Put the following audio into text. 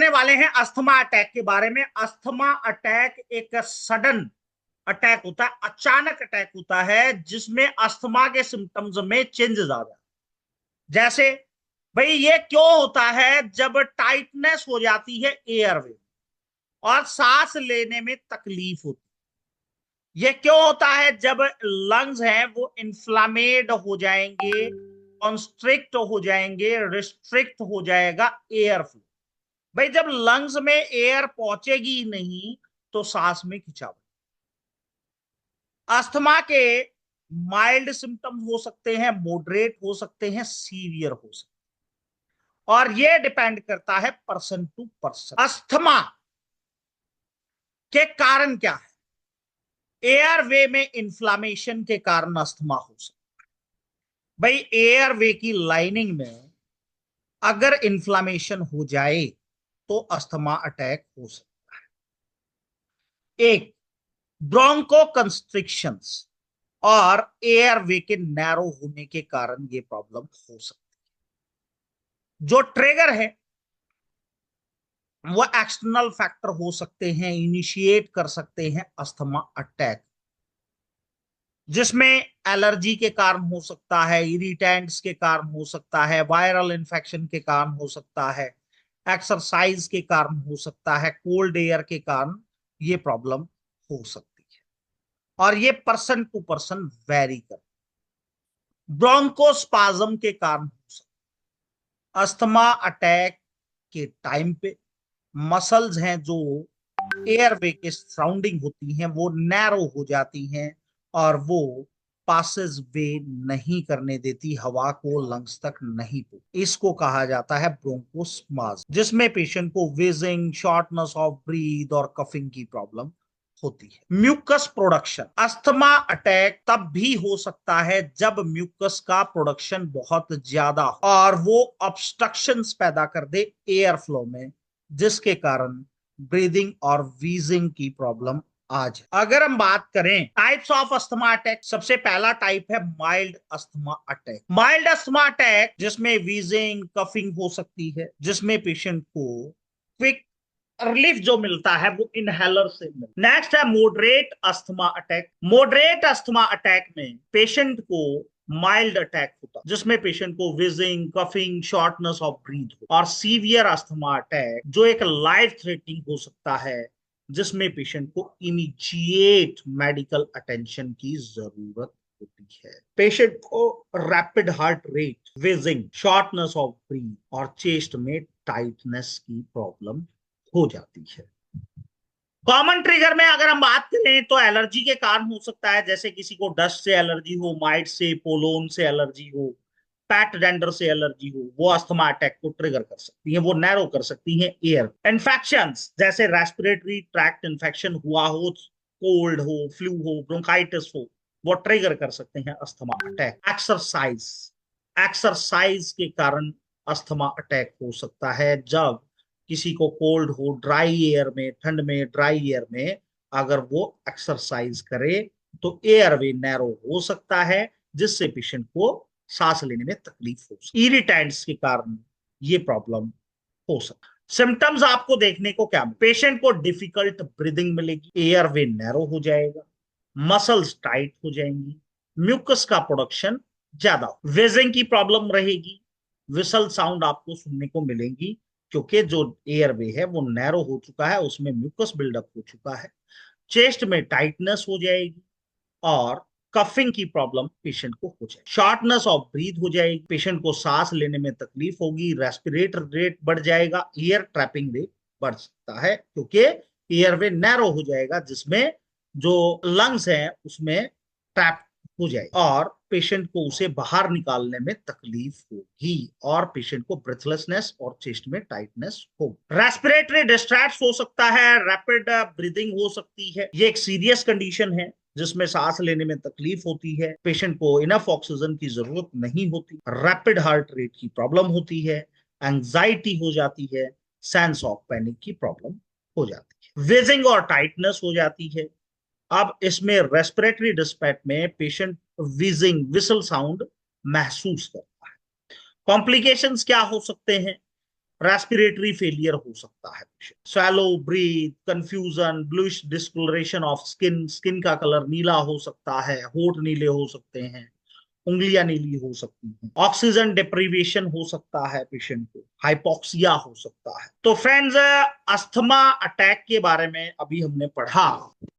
करने वाले हैं अस्थमा अटैक के बारे में। अस्थमा अटैक एक सडन अटैक होता है, अचानक अटैक होता है जिसमें अस्थमा के सिम्टम्स में चेंजेस आ जाते हैं। जैसे भाई ये क्यों होता है? जब टाइटनेस हो जाती है एयरवे और सांस लेने में तकलीफ होती है। ये क्यों होता है? जब लंग्स हैं वो इन्फ्लामेड हो जाएंगे, कॉन्स्ट्रिक्ट हो जाएंगे, रिस्ट्रिक्ट हो जाएगा एयर फ्लो। भाई जब लंग्स में एयर पहुंचेगी ही नहीं तो सांस में खिंचाव। अस्थमा के माइल्ड सिम्टम हो सकते हैं, मॉडरेट हो सकते हैं, सीवियर हो सकते हैं, और ये डिपेंड करता है पर्सन टू पर्सन। अस्थमा के कारण क्या है? एयरवे में इंफ्लामेशन के कारण अस्थमा हो सकता है। भाई एयरवे की लाइनिंग में अगर इंफ्लामेशन हो जाए तो अस्थमा अटैक हो सकता है। एक, ब्रोंको कंस्ट्रिक्शंस और एयरवे के नैरो होने के कारण ये प्रॉब्लम हो सकती है। जो ट्रिगर है वो एक्सटर्नल फैक्टर हो सकते हैं, इनिशिएट कर सकते हैं अस्थमा अटैक, जिसमें एलर्जी के कारण हो सकता है, इरिटेंट्स के कारण हो सकता है, वायरल इन्फेक्शन के कारण हो सकता है, एक्सरसाइज के कारण हो सकता है, कोल्ड एयर के कारण ये प्रॉब्लम हो सकती है, और ये पर्सन टू पर्सन वेरी कर। ब्रोंकोस्पाज्म के कारण हो सकता है। अस्थमा अटैक के टाइम पे मसल्स हैं जो एयरवे के सराउंडिंग होती हैं वो नैरो हो जाती हैं और वो पासेस वे नहीं करने देती, हवा को लंग्स तक नहीं पहुंचती। इसको कहा जाता है ब्रोंकोस्पाज्म, जिसमें पेशेंट को विजिंग, शॉर्टनेस ऑफ ब्रीथ और कफिंग की प्रॉब्लम होती है। म्यूकस प्रोडक्शन, अस्थमा अटैक तब भी हो सकता है जब म्यूकस का प्रोडक्शन बहुत ज्यादा हो और वो ऑब्स्ट्रक्शंस पैदा कर दे एयर फ्लो में, जिसके कारण ब्रीदिंग और वीजिंग की प्रॉब्लम आज। अगर हम बात करें टाइप्स ऑफ अस्थमा अटैक, सबसे पहला टाइप है mild asthma attack. Mild asthma attack जिसमें वीजिंग, कफिंग हो सकती है, जिसमें पेशेंट को क्विक रिलीफ जो मिलता है वो इनहेलर से मिलता है। नेक्स्ट है moderate asthma attack. Moderate asthma attack में पेशेंट को माइल्ड अटैक होता है जिसमें पेशेंट को wheezing, coughing, shortness of breath हो। और सीवियर अस्थमा अटैक जो एक लाइफ थ्रेटनिंग हो सकता है, जिसमें पेशेंट को इमीडिएट मेडिकल अटेंशन की जरूरत होती है। पेशेंट को rapid heart rate, wheezing, shortness of breath और चेस्ट में टाइटनेस की प्रॉब्लम हो जाती है। कॉमन ट्रिगर में अगर हम बात करें तो एलर्जी के कारण हो सकता है, जैसे किसी को डस्ट से एलर्जी हो, माइट से, पोलोन से एलर्जी हो, पैट डेंडर से एलर्जी हो, वो अस्थमा अटैक को ट्रिगर कर सकती है, वो नैरो कर सकती है एयर। इन्फेक्शंस जैसे रेस्पिरेटरी ट्रैक्ट इन्फेक्शन हुआ हो, कोल्ड हो, फ्लू हो, ब्रोंकाइटिस हो, वो ट्रिगर कर सकते हैं अस्थमा अटैक। एक्सरसाइज, एक्सरसाइज के कारण अस्थमा अटैक हो सकता है। जब किसी को कोल्ड हो, ड्राई एयर में, ठंड में ड्राई एयर में अगर वो एक्सरसाइज करे तो एयरवे नैरो हो सकता है, जिससे पेशेंट को सांस लेने में तकलीफ हो सकती है। इरिटेंट्स के कारण ये प्रॉब्लम हो सकती है। सिम्टम्स आपको देखने को क्या, पेशेंट को डिफिकल्ट ब्रीदिंग मिलेगी, एयरवे नैरो हो जाएगा, मसल्स टाइट हो जाएंगी, म्यूकस का प्रोडक्शन ज्यादा हो, वेजिंग की प्रॉब्लम रहेगी, विसल साउंड आपको सुनने को मिलेंगी क्योंकि जो एयरवे है वो नैरो हो चुका है, उसमें म्यूकस बिल्डअप हो चुका है। चेस्ट में टाइटनेस हो जाएगी और कफिंग की प्रॉब्लम पेशेंट को हो जाएगी। शॉर्टनेस ऑफ ब्रीथ हो जाएगी, पेशेंट को सांस लेने में तकलीफ होगी, रेस्पिरेटर रेट बढ़ जाएगा, एयर ट्रैपिंग रेट बढ़ सकता है क्योंकि एयरवे नैरो हो जाएगा, जिसमें जो लंग्स हैं उसमें ट्रैप हो जाएगा और पेशेंट को उसे बाहर निकालने में तकलीफ होगी और पेशेंट को ब्रेथलेसनेस और चेस्ट में टाइटनेस होगी। रेस्पिरेटरी डिस्ट्रैक्ट हो सकता है, रैपिड ब्रीदिंग हो सकती है। ये एक सीरियस कंडीशन है जिसमें सांस लेने में तकलीफ होती है, पेशेंट को इनफ ऑक्सीजन की जरूरत नहीं होती, रैपिड हार्ट रेट की प्रॉब्लम होती है, एंजाइटी हो जाती है, सेंस ऑफ पैनिक की प्रॉब्लम हो जाती है, वेजिंग और टाइटनेस हो जाती है। अब इसमें रेस्पिरेटरी डिस्ट्रैक्ट में पेशेंट विजिंग, विसल साउंड महसूस करता है। कॉम्प्लिकेशंस क्या हो सकते हैं? रेस्पिरेटरी फेलियर हो सकता है, shallow breath, confusion, bluish discoloration of skin, skin का कलर नीला हो सकता है, होठ नीले हो सकते हैं, उंगलियां नीली हो सकती हैं, ऑक्सीजन डिप्रीवेशन हो सकता है पेशेंट को, हाइपोक्सिया हो सकता है। तो फ्रेंड्स, अस्थमा अटैक के बारे में अभी हमने पढ़ा।